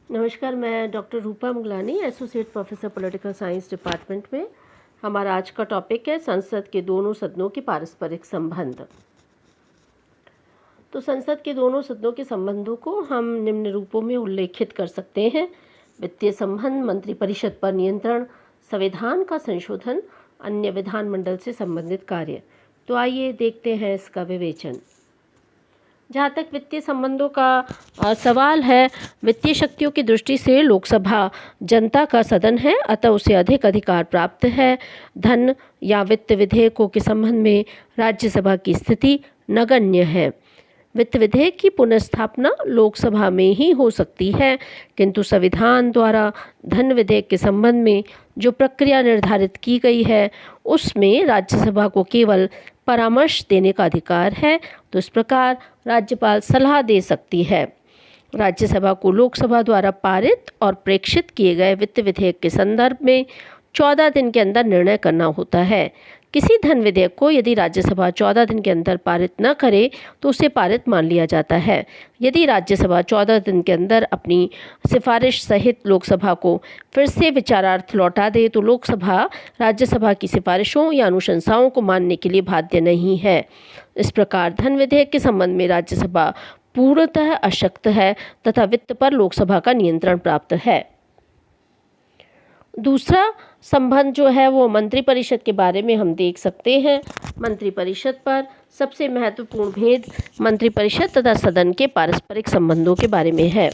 नमस्कार, मैं doctor Rupa Muglani, associate professor political science department में। हमारा आज का टॉपिक है संसद के दोनों सदनों के पारस्परिक संबंध। तो संसद के दोनों सदनों के संबंधों को हम निम्न रूपों में उल्लेखित कर सकते हैं: वित्तीय संबंध, मंत्रिपरिषद पर नियंत्रण, संविधान का संशोधन, अन्य विधानमंडल से संबंधित कार्य। तो आइए देखते हैं इसका विवेचन। जहाँ तक वित्तीय संबंधों का सवाल है, वित्तीय शक्तियों की दृष्टि से लोकसभा जनता का सदन है, अतः उसे अधिक अधिकार प्राप्त है। धन या वित्त विधेयकों के संबंध में राज्यसभा की स्थिति नगण्य है। वित्त विधेयक की पुनर्स्थापना लोकसभा में ही हो सकती है, किंतु संविधान द्वारा धन विधेयक के संबंध में जो प्रक्रिया निर्धारित की गई है उसमें राज्यसभा को केवल परामर्श देने का अधिकार है। तो इस प्रकार राज्यपाल सलाह दे सकती है। राज्यसभा को लोकसभा द्वारा पारित और प्रेक्षित किए गए वित्त विधेयक के संदर्भ में 14 दिन के अंदर निर्णय करना होता है। किसी धन विधेयक को यदि राज्यसभा 14 दिन के अंदर पारित न करे तो उसे पारित मान लिया जाता है। यदि राज्यसभा 14 दिन के अंदर अपनी सिफारिश सहित लोकसभा को फिर से विचारार्थ लौटा दे तो लोकसभा राज्यसभा की सिफारिशों या अनुशंसाओं को मानने के लिए बाध्य नहीं है। इस प्रकार धन विधेयक के संबंध में राज्यसभा पूर्णतः अशक्त है तथा वित्त पर लोकसभा का नियंत्रण प्राप्त है। दूसरा संबंध जो है वो मंत्रिपरिषद के बारे में हम देख सकते हैं। मंत्रिपरिषद पर सबसे महत्वपूर्ण भेद मंत्रिपरिषद तथा सदन के पारस्परिक संबंधों के बारे में है।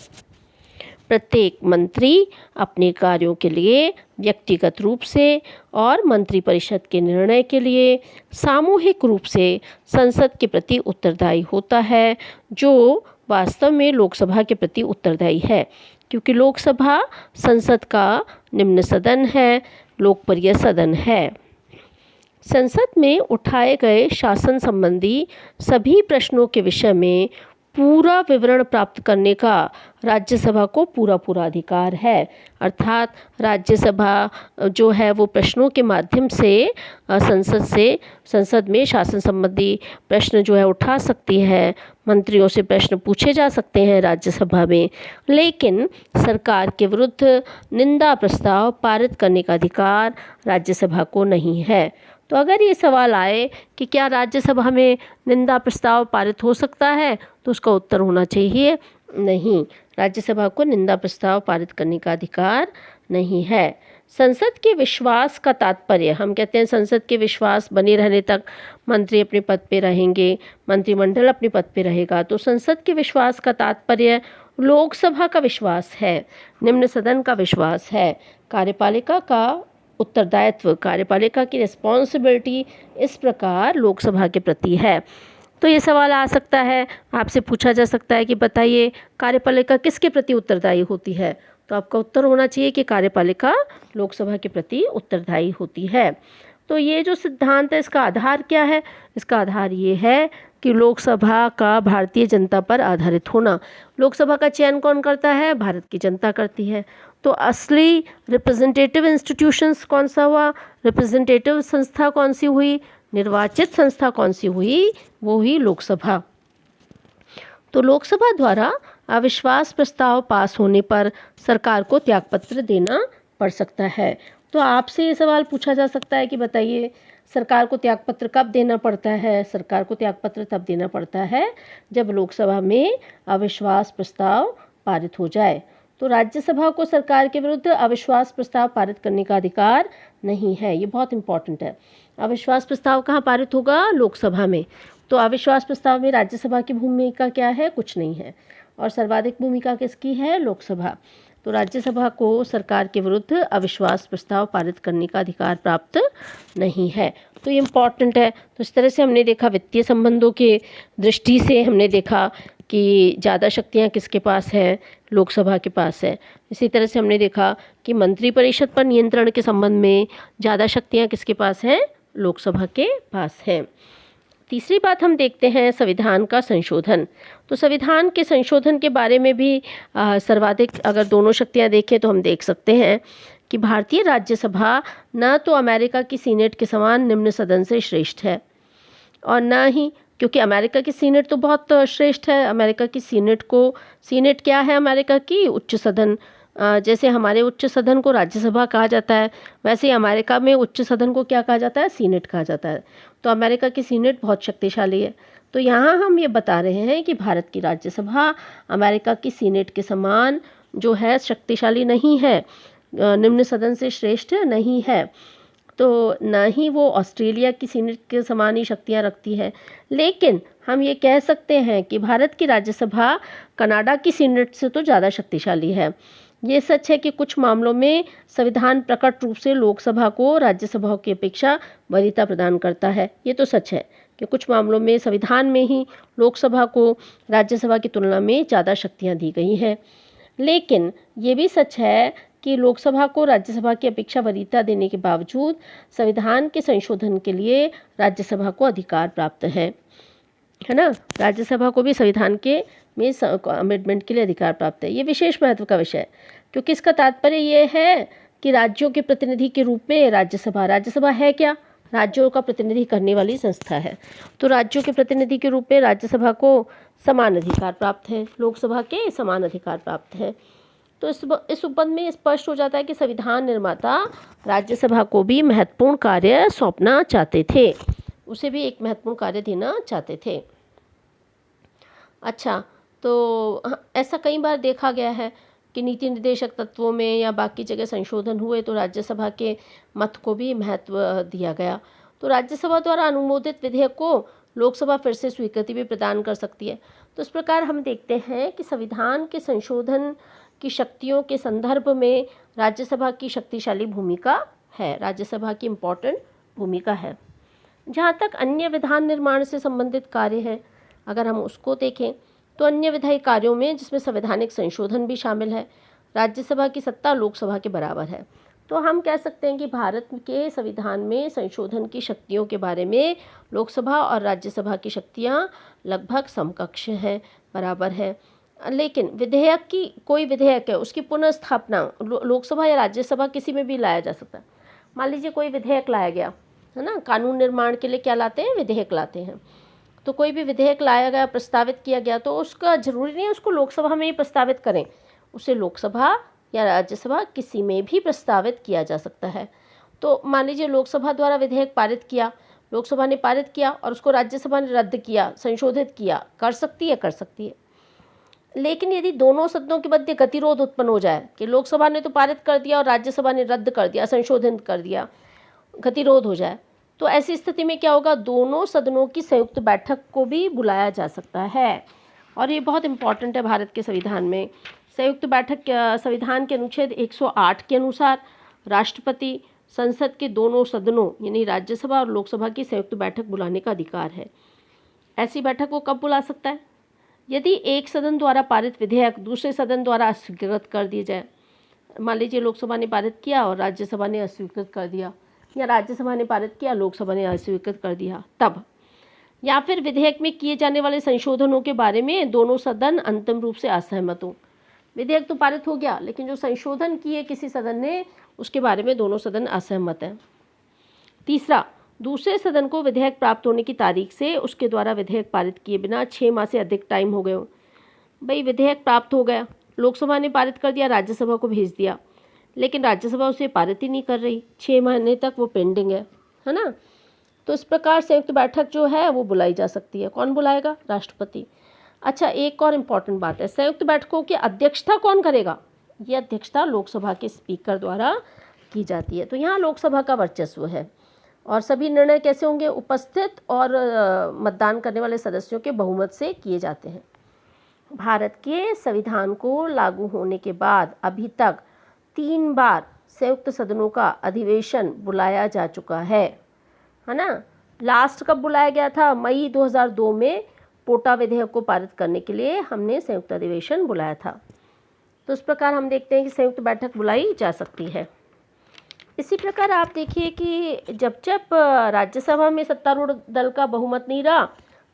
प्रत्येक मंत्री अपने कार्यों के लिए व्यक्तिगत रूप से और मंत्रिपरिषद के निर्णय के लिए सामूहिक रूप से संसद के प्रति उत्तरदायी होता है, जो वास्तव में लोकसभा के प्रति उत्तरदायी है, क्योंकि लोकसभा संसद का निम्न सदन है, लोकप्रिय सदन है। संसद में उठाए गए शासन संबंधी सभी प्रश्नों के विषय में पूरा विवरण प्राप्त करने का राज्यसभा को पूरा अधिकार है। अर्थात राज्यसभा जो है वो प्रश्नों के माध्यम से संसद में शासन संबंधी प्रश्न जो है उठा सकती है। मंत्रियों से प्रश्न पूछे जा सकते हैं राज्यसभा में, लेकिन सरकार के विरुद्ध निंदा प्रस्ताव पारित करने का अधिकार राज्यसभा को नहीं है। तो अगर ये सवाल आए कि क्या राज्यसभा में निंदा प्रस्ताव पारित हो सकता है, तो उसका उत्तर होना चाहिए नहीं, राज्यसभा को निंदा प्रस्ताव पारित करने का अधिकार नहीं है। संसद के विश्वास का तात्पर्य, हम कहते हैं संसद के विश्वास बने रहने तक मंत्री अपने पद पे रहेंगे, मंत्रिमंडल अपने पद पे रहेगा। तो संसद के विश्वास का तात्पर्य लोकसभा का विश्वास है, निम्न सदन का विश्वास है। कार्यपालिका का उत्तरदायित्व, कार्यपालिका की रिस्पॉन्सिबिलिटी इस प्रकार लोकसभा के प्रति है। तो ये सवाल आ सकता है, आपसे पूछा जा सकता है कि बताइए कार्यपालिका किसके प्रति उत्तरदायी होती है, तो आपका उत्तर होना चाहिए कि कार्यपालिका लोकसभा के प्रति उत्तरदायी होती है। तो ये जो सिद्धांत है इसका आधार क्या है? इसका आधार ये है कि लोकसभा का भारतीय जनता पर आधारित होना। लोकसभा का चयन कौन करता है? भारत की जनता करती है। तो असली रिप्रेजेंटेटिव इंस्टीट्यूशंस कौन सा हुआ? रिप्रेजेंटेटिव संस्था कौन सी हुई? निर्वाचित संस्था कौन सी हुई? वो हुई लोकसभा। तो लोकसभा द्वारा अविश्वास प्रस्ताव पास होने पर सरकार को त्यागपत्र देना पड़ सकता है। तो आपसे ये सवाल पूछा जा सकता है कि बताइए सरकार को त्यागपत्र कब देना पड़ता है? सरकार को त्यागपत्र तब देना पड़ता है जब लोकसभा में अविश्वास प्रस्ताव पारित हो जाए। तो राज्यसभा को सरकार के विरुद्ध अविश्वास प्रस्ताव पारित करने का अधिकार नहीं है। ये बहुत इंपॉर्टेंट है। अविश्वास प्रस्ताव कहाँ पारित होगा? लोकसभा में। तो अविश्वास प्रस्ताव में राज्यसभा की भूमिका क्या है? कुछ नहीं है। और सर्वाधिक भूमिका किसकी है? लोकसभा। तो राज्यसभा को सरकार के विरुद्ध अविश्वास प्रस्ताव पारित करने का अधिकार प्राप्त नहीं है। तो ये इम्पॉर्टेंट है। तो इस तरह से हमने देखा वित्तीय संबंधों के दृष्टि से हमने देखा कि ज़्यादा शक्तियाँ किसके पास हैं? लोकसभा के पास है। इसी तरह से हमने देखा कि मंत्रिपरिषद पर नियंत्रण के संबंध में ज़्यादा शक्तियाँ किसके पास हैं? लोकसभा के पास हैं। तीसरी बात हम देखते हैं संविधान का संशोधन। तो संविधान के संशोधन के बारे में भी सर्वाधिक अगर दोनों शक्तियाँ देखें तो हम देख सकते हैं कि भारतीय राज्यसभा न तो अमेरिका की सीनेट के समान निम्न सदन से श्रेष्ठ है और न ही क्योंकि अमेरिका की सीनेट तो बहुत श्रेष्ठ है। अमेरिका की सीनेट क्या है? अमेरिका की उच्च सदन। जैसे हमारे उच्च सदन को राज्यसभा कहा जाता है, वैसे ही अमेरिका में उच्च सदन को क्या कहा जाता है? सीनेट कहा जाता है। तो अमेरिका की सीनेट बहुत शक्तिशाली है। तो यहाँ हम ये बता रहे हैं कि भारत की राज्यसभा अमेरिका की सीनेट के समान जो है शक्तिशाली नहीं है, निम्न सदन से श्रेष्ठ नहीं है। तो न ही वो ऑस्ट्रेलिया की सीनेट के समान ही शक्तियाँ रखती है, लेकिन हम ये कह सकते हैं कि भारत की राज्यसभा कनाडा की सीनेट से तो ज़्यादा शक्तिशाली है। ये सच है कि कुछ मामलों में संविधान प्रकट रूप से लोकसभा को राज्यसभा की अपेक्षा वरीयता प्रदान करता है। ये तो सच है कि कुछ मामलों में संविधान में ही लोकसभा को राज्यसभा की तुलना में ज़्यादा शक्तियाँ दी गई हैं। लेकिन ये भी सच है कि लोकसभा को राज्यसभा की अपेक्षा वरीयता देने के बावजूद संविधान के संशोधन के लिए राज्यसभा को अधिकार प्राप्त है ना? राज्यसभा को भी संविधान के में अमेंडमेंट के लिए अधिकार प्राप्त है। ये विशेष महत्व का विषय है, क्योंकि इसका तात्पर्य ये है कि राज्यों के प्रतिनिधि के रूप में राज्यसभा है क्या? राज्यों का प्रतिनिधि करने वाली संस्था है। तो राज्यों के प्रतिनिधि के रूप में राज्यसभा को समान अधिकार प्राप्त है, लोकसभा के समान अधिकार प्राप्त है। तो इस उपबंध में स्पष्ट हो जाता है कि संविधान निर्माता राज्यसभा को भी महत्वपूर्ण कार्य सौंपना चाहते थे, उसे भी एक महत्वपूर्ण कार्य देना चाहते थे। अच्छा, तो ऐसा कई बार देखा गया है कि नीति निर्देशक तत्वों में या बाकी जगह संशोधन हुए तो राज्यसभा के मत को भी महत्व दिया गया। तो राज्यसभा द्वारा अनुमोदित विधेयक को लोकसभा फिर से स्वीकृति भी प्रदान कर सकती है। तो इस प्रकार हम देखते हैं कि संविधान के संशोधन की शक्तियों के संदर्भ में राज्यसभा की शक्तिशाली भूमिका है, राज्यसभा की इम्पोर्टेंट भूमिका है। जहाँ तक अन्य विधान निर्माण से संबंधित कार्य हैं, अगर हम उसको देखें तो अन्य विधायी कार्यों में जिसमें संवैधानिक संशोधन भी शामिल है, राज्यसभा की सत्ता लोकसभा के बराबर है। तो हम कह सकते हैं कि भारत के संविधान में संशोधन की शक्तियों के बारे में लोकसभा और राज्यसभा की शक्तियाँ लगभग समकक्ष हैं, बराबर है। लेकिन कोई विधेयक है, उसकी पुनर्स्थापना लोकसभा या राज्यसभा किसी में भी लाया जा सकता है। मान लीजिए कोई विधेयक लाया गया है ना, कानून निर्माण के लिए क्या लाते हैं? विधेयक लाते हैं। तो कोई भी विधेयक लाया गया, प्रस्तावित किया गया, तो उसका जरूरी नहीं है उसको लोकसभा में ही प्रस्तावित करें, उसे लोकसभा या राज्यसभा किसी में भी प्रस्तावित किया जा सकता है। तो मान लीजिए लोकसभा द्वारा विधेयक पारित किया, लोकसभा ने पारित किया और उसको राज्यसभा ने रद्द किया, संशोधित किया, कर सकती है। लेकिन यदि दोनों सदनों के मध्य गतिरोध उत्पन्न हो जाए कि लोकसभा ने तो पारित कर दिया और राज्यसभा ने रद्द कर दिया, संशोधित कर दिया, गतिरोध हो जाए, तो ऐसी स्थिति में क्या होगा? दोनों सदनों की संयुक्त बैठक को भी बुलाया जा सकता है। और ये बहुत इंपॉर्टेंट है भारत के संविधान में। संयुक्त बैठक संविधान के अनुच्छेद 108 के अनुसार राष्ट्रपति संसद के दोनों सदनों यानी राज्यसभा और लोकसभा की संयुक्त बैठक बुलाने का अधिकार है। ऐसी बैठक वो कब बुला सकता है? यदि एक सदन द्वारा पारित विधेयक दूसरे सदन द्वारा अस्वीकृत कर दिए जाए। मान लीजिए लोकसभा ने पारित किया और राज्यसभा ने अस्वीकृत कर दिया, या राज्यसभा ने पारित किया, लोकसभा ने अस्वीकृत कर दिया, तब। या फिर विधेयक में किए जाने वाले संशोधनों के बारे में दोनों सदन अंतिम रूप से असहमत हो। विधेयक तो पारित हो गया, लेकिन जो संशोधन किए किसी सदन ने, उसके बारे में दोनों सदन असहमत हैं। तीसरा, दूसरे सदन को विधेयक प्राप्त होने की तारीख से उसके द्वारा विधेयक पारित किए बिना 6 माह से अधिक टाइम हो गए हो। भाई विधेयक प्राप्त हो गया, लोकसभा ने पारित कर दिया, राज्यसभा को भेज दिया, लेकिन राज्यसभा उसे पारित ही नहीं कर रही, 6 महीने तक वो पेंडिंग है ना। तो इस प्रकार संयुक्त बैठक जो है वो बुलाई जा सकती है। कौन बुलाएगा? राष्ट्रपति। अच्छा, एक और इम्पॉर्टेंट बात है, संयुक्त बैठकों की अध्यक्षता कौन करेगा? ये अध्यक्षता लोकसभा के स्पीकर द्वारा की जाती है। तो यहाँ लोकसभा का वर्चस्व है और सभी निर्णय कैसे होंगे? उपस्थित और मतदान करने वाले सदस्यों के बहुमत से किए जाते हैं। भारत के संविधान को लागू होने के बाद अभी तक 3 बार संयुक्त सदनों का अधिवेशन बुलाया जा चुका है ना। लास्ट कब बुलाया गया था? मई 2002 में पोटा विधेयक को पारित करने के लिए हमने संयुक्त अधिवेशन बुलाया था। तो इस प्रकार हम देखते हैं कि संयुक्त बैठक बुलाई जा सकती है। इसी प्रकार आप देखिए कि जब जब राज्यसभा में सत्तारूढ़ दल का बहुमत नहीं रहा,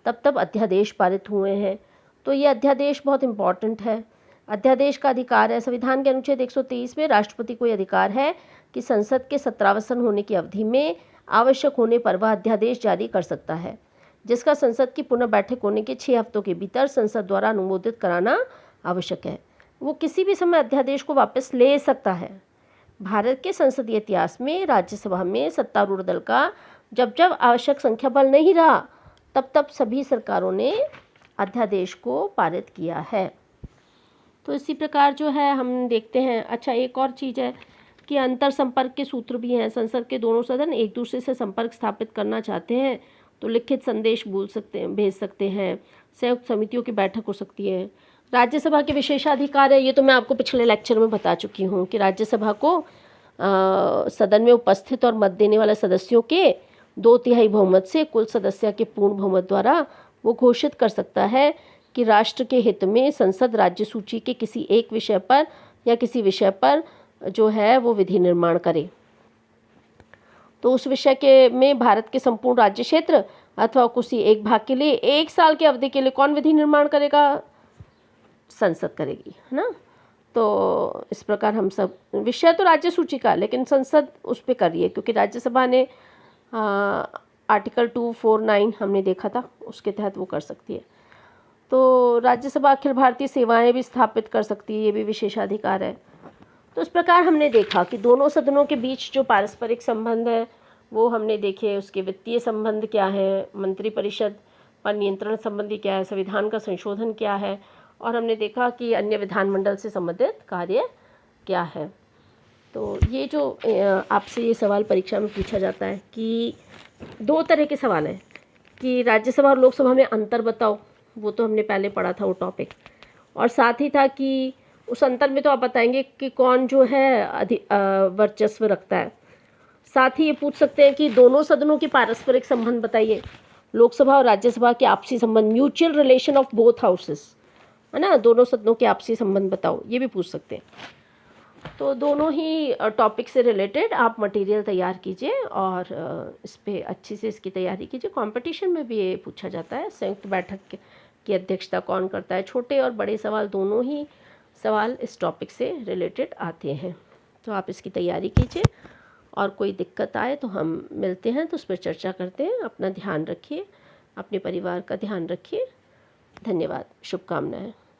तब अध्यादेश पारित हुए हैं। तो ये अध्यादेश बहुत इम्पॉर्टेंट है। अध्यादेश का अधिकार है। संविधान के अनुच्छेद 123 में राष्ट्रपति को अधिकार है कि संसद के 17वें होने की अवधि में आवश्यक होने पर वह अध्यादेश जारी कर सकता है। जिसका संसद की पुनः बैठक होने के 6 हफ्तों के भीतर संसद द्वारा अनुमोदित कराना आवश्यक है। वो किसी भी समय अध्यादेश को वापस ले सकता है। भारत के संसदीय इतिहास में राज्यसभा में सत्तारूढ़ दल का जब जब आवश्यक संख्या बल नहीं रहा तब तब सभी सरकारों ने अध्यादेश को पारित किया है। तो इसी प्रकार जो है हम देखते हैं। अच्छा, एक और चीज़ है कि अंतर संपर्क के सूत्र भी हैं। संसद के दोनों सदन एक दूसरे से संपर्क स्थापित करना चाहते हैं तो लिखित संदेश भेज सकते हैं। संयुक्त समितियों की बैठक हो सकती है। राज्यसभा के विशेषाधिकार है, ये तो मैं आपको पिछले लेक्चर में बता चुकी हूँ कि राज्यसभा को सदन में उपस्थित और मत देने वाले सदस्यों के 2/3 बहुमत से कुल सदस्य के पूर्ण बहुमत द्वारा वो घोषित कर सकता है कि राष्ट्र के हित में संसद राज्य सूची के किसी एक विषय पर या किसी विषय पर जो है वो विधि निर्माण करे। तो उस विषय के में भारत के संपूर्ण राज्य क्षेत्र अथवा किसी एक भाग के लिए 1 साल की अवधि के लिए कौन विधि निर्माण करेगा? संसद करेगी, है ना। तो इस प्रकार हम सब, विषय तो राज्य सूची का, लेकिन संसद उस पर कर रही है क्योंकि राज्यसभा ने आर्टिकल 249 हमने देखा था, उसके तहत वो कर सकती है। तो राज्यसभा अखिल भारतीय सेवाएं भी स्थापित कर सकती है, ये भी विशेषाधिकार है। तो इस प्रकार हमने देखा कि दोनों सदनों के बीच जो पारस्परिक संबंध है वो हमने देखे। उसके वित्तीय संबंध क्या है, मंत्रिपरिषद पर नियंत्रण संबंधी क्या है, संविधान का संशोधन क्या है, और हमने देखा कि अन्य विधानमंडल से संबंधित कार्य क्या है। तो ये जो आपसे ये सवाल परीक्षा में पूछा जाता है कि 2 तरह के सवाल हैं कि राज्यसभा और लोकसभा में अंतर बताओ, वो तो हमने पहले पढ़ा था वो टॉपिक, और साथ ही था कि उस अंतर में तो आप बताएंगे कि कौन जो है वर्चस्व रखता है। साथ ही ये पूछ सकते हैं कि दोनों सदनों के पारस्परिक संबंध बताइए, लोकसभा और राज्यसभा के आपसी संबंध, mutual relation of both houses, है ना, दोनों सदनों के आपसी संबंध बताओ, ये भी पूछ सकते हैं। तो दोनों ही टॉपिक से रिलेटेड आप मटेरियल तैयार कीजिए और इस पे अच्छी से इसकी तैयारी कीजिए। कंपटीशन में भी ये पूछा जाता है, संयुक्त बैठक की अध्यक्षता कौन करता है। छोटे और बड़े सवाल, दोनों ही सवाल इस टॉपिक से रिलेटेड आते हैं। तो आप इसकी तैयारी कीजिए और कोई दिक्कत आए तो हम मिलते हैं तो उस पर चर्चा करते हैं। अपना ध्यान रखिए, अपने परिवार का ध्यान रखिए। धन्यवाद, शुभकामनाएं।